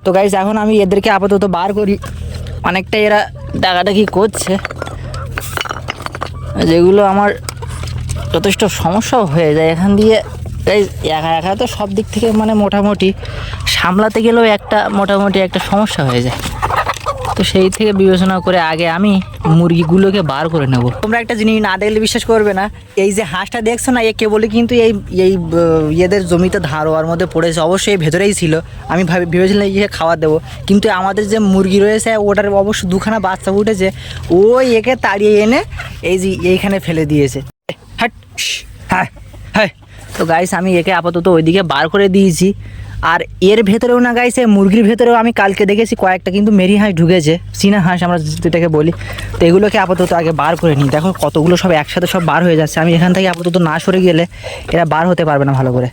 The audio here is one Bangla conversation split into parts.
তো গাইস এখন আমি এদেরকে আপাতত বার করি, অনেকটা এরা ডাকাডাকি করছে, যেগুলো আমার যথেষ্ট সমস্যাও হয়ে যায় এখান দিয়ে। গাইস একা একা তো সব দিক থেকে মানে মোটামুটি সামলাতে গেলেও মোটামুটি একটা সমস্যা হয়ে যায়। তো সেই থেকে বিবেচনা করে আগে আমি মুরগিগুলোকে বার করে নেব। তোমরা একটা জিনিস না দেখলে বিশ্বাস করবে না, এই যে হাঁসটা দেখছো না, এ কেবলই কিন্তু এই এদের জমিতে ধারোয়ার মধ্যে পড়েছে, অবশ্যই ভেতরেই ছিল। আমি ভেবেছিলাম একে খাবার দেবো, কিন্তু আমাদের যে মুরগি রয়েছে ওটার অবশ্য দুখানা বাচ্চা উঠেছে, ওই একে তাড়িয়ে এনে এইখানে ফেলে দিয়েছে। হ্যাঁ হ্যাঁ। তো গাইস আমি একে আপাতত ওইদিকে বার করে দিয়েছি। আর এর ভেতরেও না গাইস, মুরগির ভেতরেও আমি কালকে দেখেছি কয়েকটা কিন্তু মেরি হাঁস ঢুকেছে, চীনা হাঁস আমরা যেটাকে বলি। তো এগুলোকে আপাতত আগে বার করে নিই। দেখো কতগুলো সব একসাথে সব বার হয়ে যাচ্ছে, আমি এখান থেকে আপাতত না সরে গেলে এরা বার হতে পারবে না ভালো করে।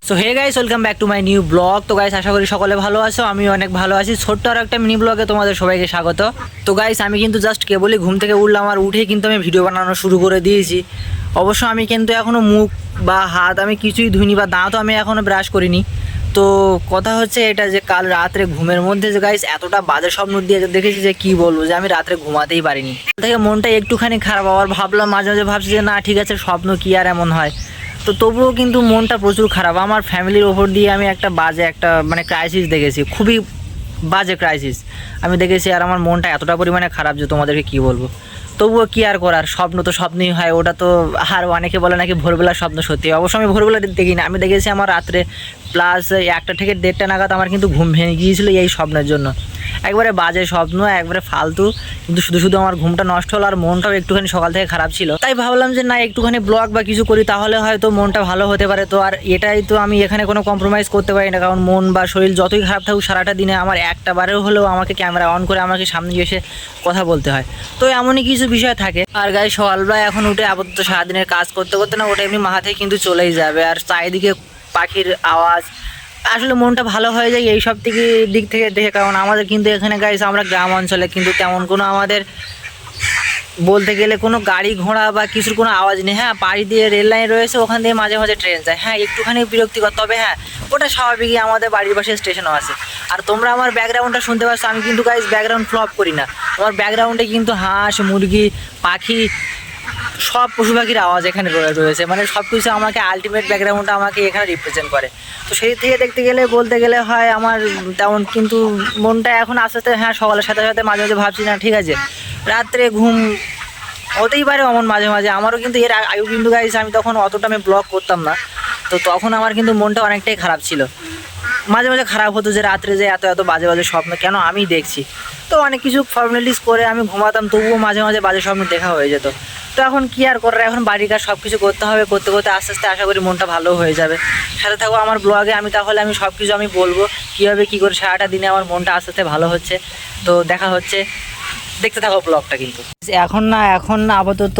So hey guys, welcome back to my new blog. তো গাইস আশা করি সকলে ভালো আছো, আমি অনেক ভালো আছি। ছোট্ট আর একটা মিনি ব্লগে তোমাদের সবাইকে স্বাগত। তো গাইস আমি কিন্তু জাস্ট কেবলই ঘুম থেকে উঠলাম, আর উঠেই কিন্তু আমি ভিডিও বানানো শুরু করে দিয়েছি। অবশ্য আমি কিন্তু এখনও মুখ বা হাত আমি কিছুই ধুইনি, বা দাঁতও আমি এখনও ব্রাশ করিনি। তো কথা হচ্ছে এটা যে কাল রাত্রে ঘুমের মধ্যে যে গাইস এতটা বাজে স্বপ্ন দিয়ে দেখেছি যে কি বলবো, যে আমি রাত্রে ঘুমাতেই পারিনি। থেকে মনটা একটুখানি খারাপ, আবার ভাবলাম মাঝে মাঝে ভাবছি যে না ঠিক আছে, স্বপ্ন কি আর এমন হয়। তো তবুও কিন্তু মনটা প্রচুর খারাপ। আমার ফ্যামিলির ওপর দিয়ে আমি একটা বাজে মানে ক্রাইসিস দেখেছি, খুবই বাজে ক্রাইসিস আমি দেখেছি। আর আমার মনটা এতটা পরিমাণে খারাপ যে তোমাদেরকে কি বলবো। তবুও কি আর করার, স্বপ্ন তো স্বপ্নই হয়, ওটা তো। আর অনেকে বলে নাকি ভোরবেলার স্বপ্ন সত্যি, অবশ্য আমি ভোরবেলা দেখি না, আমি দেখেছি আমার রাত্রে প্লাস 1টা থেকে 1:30 নাগাদ আমার কিন্তু ঘুম ভেঙে গিয়েছিলো এই স্বপ্নের জন্য। একবারে বাজে স্বপ্ন, একবারে ফালতু, কিন্তু শুধু শুধু আমার ঘুমটা নষ্ট হলো, আর মনটাও একটুখানি সকাল থেকে খারাপ ছিল। তাই ভাবলাম যে না একটুখানি ব্লগ বা কিছু করি, তাহলে হয়তো মনটা ভালো হতে পারে। তো আর এটাই তো, আমি এখানে কোনো কম্প্রোমাইজ করতে পারি না, কারণ মন বা শরীর যতই খারাপ থাকুক সারাটা দিনে আমার একটা বারেও হলেও আমাকে ক্যামেরা অন করে আমাকে সামনে এসে কথা বলতে হয়। তো এমনই কিছু বিষয় থাকে। আর গায়ে সকালবেলা এখন উঠে আপাতত সারাদিনের কাজ করতে করতে না ওটা এমনি মাথা থেকে কিন্তু চলেই যাবে। আর চারিদিকে পাখির আওয়াজ, আসলে মনটা ভালো হয়ে যায় এই সব দিক থেকে দেখে। কারণ আমাদের কিন্তু এখানে গাইস আমরা গ্রাম অঞ্চলে কিন্তু তেমন কোনো আমাদের বলতে গেলে কোনো গাড়ি ঘোড়া বা কিছুর কোনো আওয়াজ নেই। হ্যাঁ পাড়ি দিয়ে রেল লাইন রয়েছে, ওখান দিয়ে মাঝে মাঝে ট্রেন যায়, হ্যাঁ একটুখানি বিরক্তিকর, তবে হ্যাঁ ওটা স্বাভাবিকই, আমাদের বাড়ির পাশে স্টেশনও আছে। আর তোমরা আমার ব্যাকগ্রাউন্ডটা শুনতে পাচ্ছ, আমি কিন্তু গাইস ব্যাকগ্রাউন্ড ফ্লপ করি না। আমার ব্যাকগ্রাউন্ডে কিন্তু হাঁস মুরগি পাখি সব পশু পাখির আওয়াজ এখানে রয়েছে, মানে সব কিছু আমাকে আলটিমেট ব্যাকগ্রাউন্ডটা আমাকে এখানে রিপ্রেজেন্ট করে। তো সেই থেকে দেখতে গেলে বলতে গেলে হয় আমার তেমন, কিন্তু মনটা এখন আস্তে আস্তে, হ্যাঁ সকালের সাথে সাথে মাঝে মাঝে ভাবছি না ঠিক আছে রাত্রে ঘুম হতেই পারে অমন মাঝে মাঝে। আমারও কিন্তু এর আগে কিন্তু গাইস আমি তখন অতটা আমি ব্লগ করতাম না, তো তখন আমার কিন্তু মনটা অনেকটাই খারাপ ছিল। মাঝে মাঝে খারাপ হতো যে রাত্রে যে এত এত বাজে বাজে স্বপ্ন কেন আমি দেখছি। তো অনেক কিছু ফর্মালিটিস করে আমি ঘুমাতাম, তবুও মাঝে মাঝে বাজে স্বপ্ন দেখা হয়ে যেত। তো এখন কি আর করার, এখন বাড়ির কাজ সব কিছু করতে হবে, করতে করতে আস্তে আস্তে আশা করি মনটা ভালো হয়ে যাবে। সাথে থাকো আমার ব্লগে, তাহলে আমি সব কিছু আমি বলবো কীভাবে কী করে সারাটা দিনে আমার মনটা আস্তে আস্তে ভালো হচ্ছে। তো দেখা হচ্ছে, দেখতে থাকো ব্লগটা। কিন্তু এখন না আপাতত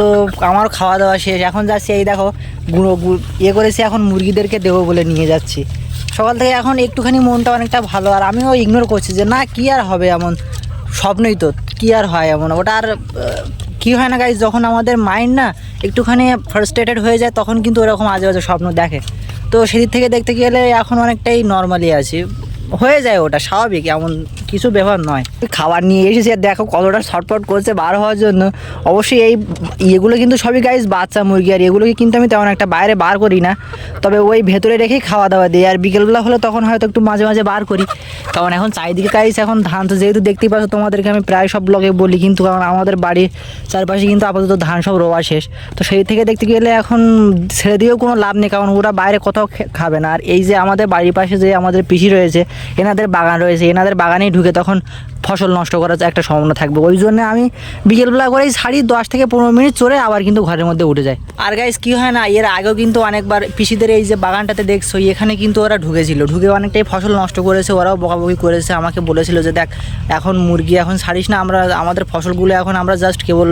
আমার খাওয়া দাওয়া শেষ, এখন যাচ্ছি এই দেখো গুঁড়ো করেছি, এখন মুরগিদেরকে দেবো বলে নিয়ে যাচ্ছি। সকাল থেকে এখন একটুখানি মনটা অনেকটা ভালো, আর আমিও ইগনোর করছি যে না কি আর হবে, এমন স্বপ্নই তো, কি আর হয় এমন। ওটা আর কী হয় না গাইজ, যখন আমাদের মাইন্ড না একটুখানি ফ্রাস্ট্রেটেড হয়ে যায় তখন কিন্তু ওরকম আজে বাজে স্বপ্ন দেখে। তো সেদিক থেকে দেখতে গেলে এখন অনেকটাই নর্মালি আছি, হয়ে যায় ওটা স্বাভাবিক, এমন কিছু ব্যাপার নয়। খাবার নিয়ে এসেছি আর দেখো কতটা ছটফট করছে বার হওয়ার জন্য। অবশ্যই এগুলো কিন্তু সবই গাইস বাচ্চা মুরগি, আর এগুলোকে কিন্তু আমি তেমন একটা বাইরে বার করি না, তবে ওই ভেতরে রেখেই খাওয়া দাওয়া দিই। আর বিকেলবেলা হলে তখন হয়তো একটু মাঝে মাঝে বার করি, কারণ এখন চারিদিকে গাইস এখন ধান, তো যেহেতু দেখতেই পাচ্ছ তোমাদেরকে আমি প্রায় সব ব্লগে বলি, কিন্তু কারণ আমাদের বাড়ির চারপাশে কিন্তু আপাতত ধান সব রোয়া শেষ। তো সেই থেকে দেখতে গেলে এখন ছেড়ে দিয়েও কোনো লাভ নেই, কারণ ওরা বাইরে কোথাও খাবে না। আর এই যে আমাদের বাড়ির পাশে যে আমাদের পিসি রয়েছে, এনাদের বাগান রয়েছে, এনাদের বাগানেই ঢুকে তখন ফসল নষ্ট করার একটা সম্ভাবনা থাকবে। ওই জন্য আমি বিকেলবেলা করেই ছাড়ি, 10 থেকে 15 মিনিট চড়ে আবার কিন্তু ঘরের মধ্যে উঠে যায়। আর গাইস কি হয় না, এর আগেও কিন্তু অনেকবার পিসিদের এই যে বাগানটাতে দেখছো, এখানে কিন্তু ওরা ঢুকে অনেকটাই ফসল নষ্ট করেছে। ওরাও বকাবকি করেছে, আমাকে বলেছিল যে দেখ এখন মুরগি এখন ছাড়িস না, আমাদের ফসলগুলো এখন আমরা জাস্ট কেবল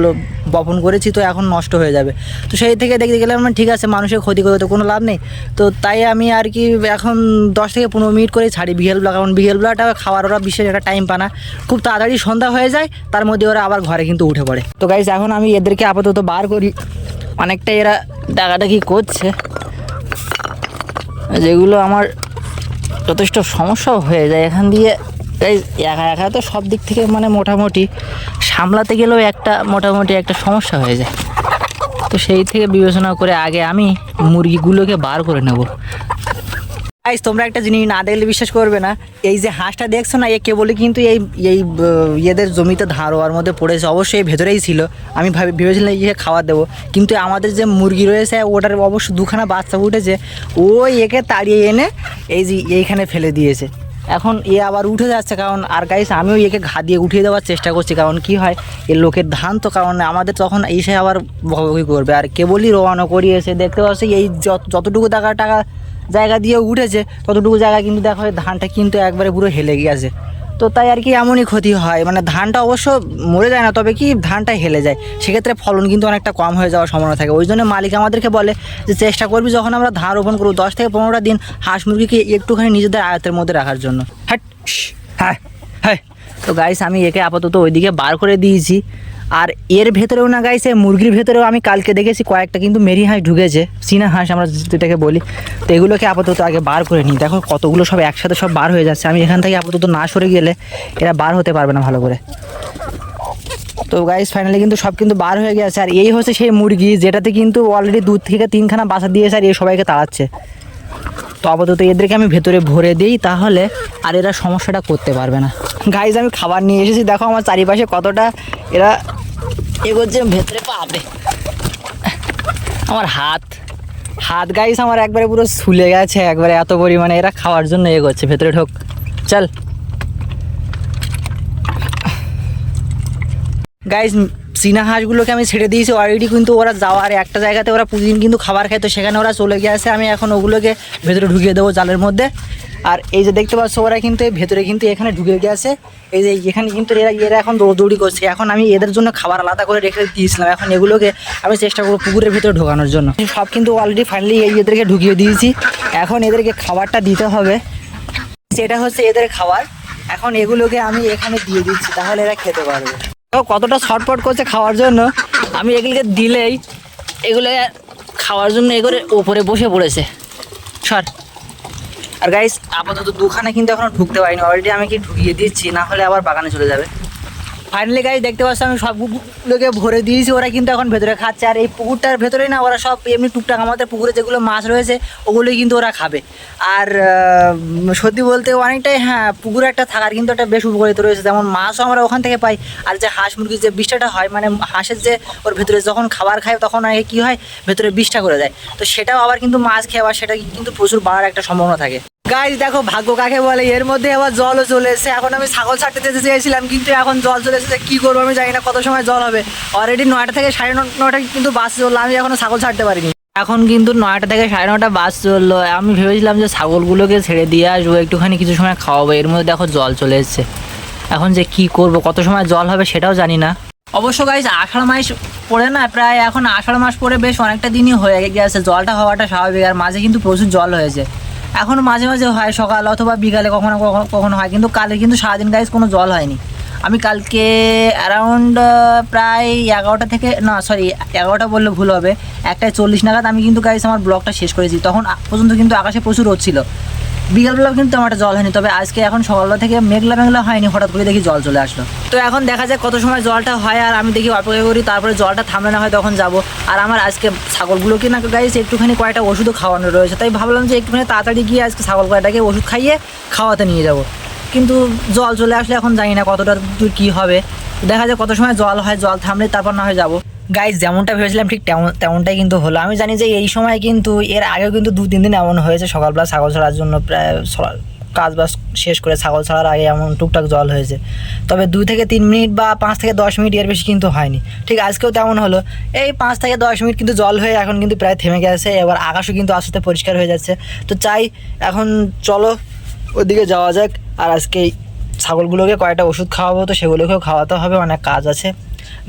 বপন করেছি, তো এখন নষ্ট হয়ে যাবে। তো সেই থেকে দেখতে গেলে আমার ঠিক আছে, মানুষের ক্ষতি করে তো কোনো লাভ নেই। তো তাই আমি আর কি এখন 10 থেকে 15 মিনিট করে ছাড়ি বিকেলবেলা, কারণ বিকেলবেলাটা খাওয়ার ওরা বিশেষ একটা টাইম পানা, খুব তাড়াতাড়ি সন্ধ্যা হয়ে যায়, তার মধ্যে ওরা আবার ঘরে কিন্তু উঠে পড়ে। তো গাইস এখন আমি এদেরকে আপাতত বার করি, অনেকটা এরা ডাকাডাকি করছে, যেগুলো আমার যথেষ্ট সমস্যাও হয়ে যায় এখান দিয়ে। এই একা একা তো সব দিক থেকে মানে মোটামুটি সামলাতে গেলেও মোটামুটি একটা সমস্যা হয়ে যায়। তো সেই থেকে বিবেচনা করে আগে আমি মুরগিগুলোকে বার করে নেব। গাইস তোমরা একটা জিনিস না দেখলে বিশ্বাস করবে না, এই যে হাঁসটা দেখছো না, এ কেবলই কিন্তু এই এদের জমিতে ধান রোয়ার মধ্যে পড়েছে। অবশ্যই ভেতরেই ছিল, আমি ভেবেছিলাম ইয়ে খাবার দেবো, কিন্তু আমাদের যে মুরগি রয়েছে ওটার অবশ্য দুখানা বাচ্চা উঠেছে, ওই একে তাড়িয়ে এনে এই যে এইখানে ফেলে দিয়েছে। এখন এ আবার উঠে যাচ্ছে, কারণ আর গাইস আমিও একে ঘা দিয়ে উঠিয়ে দেওয়ার চেষ্টা করছি, কারণ কি হয় এ লোকের ধান তো, কারণ আমাদের তখন এসে আবার ভোগাভুগি করবে। আর কেবলই রোয়ানো করিয়েছে, দেখতে পাচ্ছি এই যতটুকু টাকা জায়গা দিয়ে উঠেছে ততটুকু জায়গা কিন্তু দেখো ধানটা কিন্তু একবারে পুরো হেলে গিয়েছে। তো তাই আর কি এমনই ক্ষতি হয়, মানে ধানটা অবশ্য মরে যায় না, তবে কি ধানটা হেলে যায়, সেক্ষেত্রে ফলন কিন্তু অনেকটা কম হয়ে যাওয়ার সম্ভাবনা থাকে। ওই জন্য মালিক আমাদেরকে বলে যে চেষ্টা করবি যখন আমরা ধান রোপণ করবো 10 থেকে 15টা দিন হাঁস মুরগিকে একটুখানি নিজেদের আয়ত্তের মধ্যে রাখার জন্য। হ্যাঁ হ্যাঁ। তো গাইস আমি একে আপাতত ওইদিকে বার করে দিয়েছি। আর এর ভেতরেও না গাইস, মুরগির ভেতরেও আমি কালকে দেখেছি কয়েকটা কিন্তু মেরি হাঁস ঢুকেছে, চীনা হাঁস আমরা যেটাকে বলি। তো এগুলোকে আপাতত আগে বার করে নিই। দেখো কতগুলো সব একসাথে সব বার হয়ে যাচ্ছে, আমি এখান থেকে আপাতত না সরে গেলে এরা বার হতে পারবে না ভালো করে। তো গাইস ফাইনালি কিন্তু সব কিন্তু বার হয়ে গেছে। আর এই হচ্ছে সেই মুরগি যেটাতে কিন্তু অলরেডি 2 থেকে 3খানা বাসা দিয়েছে, আর এই সবাইকে তাড়াচ্ছে। তো আপাতত এদেরকে আমি ভেতরে ভরে দিই, তাহলে আর এরা সমস্যাটা করতে পারবে না। গাইস আমি খাবার নিয়ে এসেছি, দেখো আমার চারিপাশে কতটা এরা এগোচ্ছে ভেতরে। পাবে আমার হাত গাইস আমার একবারে পুরো ছুলে গেছে একবারে, এত পরিমাণে এরা খাওয়ার জন্য এগোচ্ছে। ভেতরে ঢোক, চল গাইস। চীনা হাঁসগুলোকে আমি ছেড়ে দিয়েছি অলরেডি, কিন্তু ওরা যাওয়ার একটা জায়গাতে ওরা প্রতিদিন কিন্তু খাবার খায়, তো সেখানে ওরা চলে গিয়েছে। আমি এখন ওগুলোকে ভেতরে ঢুকিয়ে দেবো জালের মধ্যে। আর এই যে দেখতে পাচ্ছ ওরা কিন্তু ভেতরে কিন্তু এখানে ঢুকে গেছে, এই যে এখানে কিন্তু এরা এখন দৌড়দৌড়ি করছে। এখন আমি এদের জন্য খাবার আলাদা করে রেখে দিয়েছিলাম, এখন এগুলোকে আমি চেষ্টা করবো পুকুরের ভেতরে ঢোকানোর জন্য। সব কিন্তু অলরেডি ফাইনালি এদেরকে ঢুকিয়ে দিয়েছি, এখন এদেরকে খাবারটা দিতে হবে। সেটা হচ্ছে এদের খাবার, এখন এগুলোকে আমি এখানে দিয়ে দিচ্ছি, তাহলে এরা খেতে পারবে। কতটা ছটপট করছে খাওয়ার জন্য, আমি এগুলোকে দিলেই এগুলো খাওয়ার জন্য এগুলো ওপরে বসে পড়েছে। সর। আর গাইস আপাতত দুখানে কিন্তু এখনো ঢুকতে পারিনি, অলরেডি আমি কি ঢুকিয়ে দিচ্ছি, না হলে আবার বাগানে চলে যাবে। ফাইনালি গাইস দেখতে পাচ্ছি আমি সবগুলোকে ভরে দিয়েছি, ওরা কিন্তু এখন ভেতরে খাচ্ছে। আর এই পুকুরটার ভেতরেই না ওরা সব এমনি টুকটাক আমাদের পুকুরে যেগুলো মাছ রয়েছে ওগুলোই কিন্তু ওরা খাবে। আর সত্যি বলতে অনেকটাই হ্যাঁ পুকুরে একটা থাকার কিন্তু একটা বেশ উপকারিতা রয়েছে, যেমন মাছও আমরা ওখান থেকে পাই। আর যে হাঁস মুরগির যে বিষটা হয়, মানে হাঁসের যে ওর ভেতরে যখন খাবার খায় তখন আগে কী হয় ভেতরে বিষটা করে দেয়, তো সেটাও আবার কিন্তু মাছ খেয়ে আবার সেটা কিন্তু প্রচুর বাড়ার একটা সম্ভাবনা থাকে। গাইস দেখো ভাগ্য কাকে বলে, এর মধ্যে আবার জলও চলে এসেছে। এখন আমি ছাগল ছাড়তে যেতে চেয়েছিলাম, কিন্তু এখন জল চলে এসেছে, কী করবো আমি জানি না কত সময় জল হবে। অলরেডি 9টা থেকে 9:30 কিন্তু বাস চললো, আমি এখনও ছাগল ছাড়তে পারিনি। এখন কিন্তু 9টা থেকে 9:30 বাস চললো। আমি ভেবেছিলাম যে ছাগলগুলোকে ছেড়ে দিয়ে আসবো, একটুখানি কিছু সময় খাওয়াবো, এর মধ্যে দেখো জল চলে এসেছে। এখন যে কি করব, কত সময় জল হবে সেটাও জানি না। অবশ্য গাইস আষাঢ় মাস পড়ে না, প্রায় এখন আষাঢ় মাস পরে বেশ অনেকটা দিনই হয়ে গেছে, জলটা হওয়াটা স্বাভাবিক। আর মাঝে কিন্তু প্রচুর জল হয়েছে, এখন মাঝে মাঝে হয় সকাল অথবা বিকালে কখনো কখনো হয়, কিন্তু কালে কিন্তু সারাদিন গাইস কোনো জল হয়নি। আমি কালকে অ্যারাউন্ড প্রায় 11টা থেকে না সরি 11টা বললে ভুল হবে, 1:40 নাগাদ আমি কিন্তু গাইস আমার ব্লগটা শেষ করেছি। তখন পর্যন্ত কিন্তু আকাশে প্রচুর রোদ ছিল, বিকালবেলাও কিন্তু আমার জল হয়নি। তবে আজকে এখন সকালবেলা থেকে মেঘলা হয়নি, হঠাৎ করে দেখি জল চলে আসলো। তো এখন দেখা যায় কত সময় জলটা হয়, আর আমি দেখি অপেক্ষা করি, তারপরে জলটা থামলে না হয় তখন যাব। আর আমার আজকে ছাগলগুলোকে না গাইস একটুখানি কয়েকটা ওষুধও খাওয়ানো রয়েছে, তাই ভাবলাম যে একটুখানি তাড়াতাড়ি গিয়ে আজকে ছাগল কয়টাকে ওষুধ খাইয়ে খাওয়াতে নিয়ে যাব। কিন্তু জল চলে আসলে এখন জানি না কতটা দূর কী হবে, দেখা যায় কত সময় জল হয়, জল থামলে তারপর না হয় যাবো। গাইস যেমনটা ভেবেছিলাম ঠিক তেমনটাই কিন্তু হলো। আমি জানি যে এই সময় কিন্তু এর আগেও কিন্তু 2-3 দিন এমন হয়েছে, সকালবেলা ছাগল ছাড়ার জন্য প্রায় কাজ বাজ শেষ করে ছাগল ছাড়ার আগে এমন টুকটাক জল হয়েছে, তবে 2 থেকে 3 মিনিট বা 5 থেকে 10 মিনিট এর বেশি কিন্তু হয়নি। ঠিক আজকেও তেমন হলো, এই 5 থেকে 10 মিনিট কিন্তু জল হয়ে এখন কিন্তু প্রায় থেমে গেছে। এবার আকাশও কিন্তু আস্তে আস্তে পরিষ্কার হয়ে যাচ্ছে। তো চাই এখন চলো ওদিকে যাওয়া যাক, আর আজকে ছাগলগুলোকে কয়েকটা ওষুধ খাওয়াবো, তো সেগুলোকেও খাওয়াতে হবে, অনেক কাজ আছে।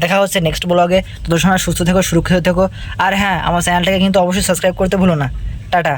দেখা হচ্ছে নেক্সট ব্লগে, তত সময় সুস্থ থেকো, সুরক্ষিত থেকো। আর হ্যাঁ আমার চ্যানেলটাকে কিন্তু অবশ্যই সাবস্ক্রাইব করতে ভুলো না। টাটা।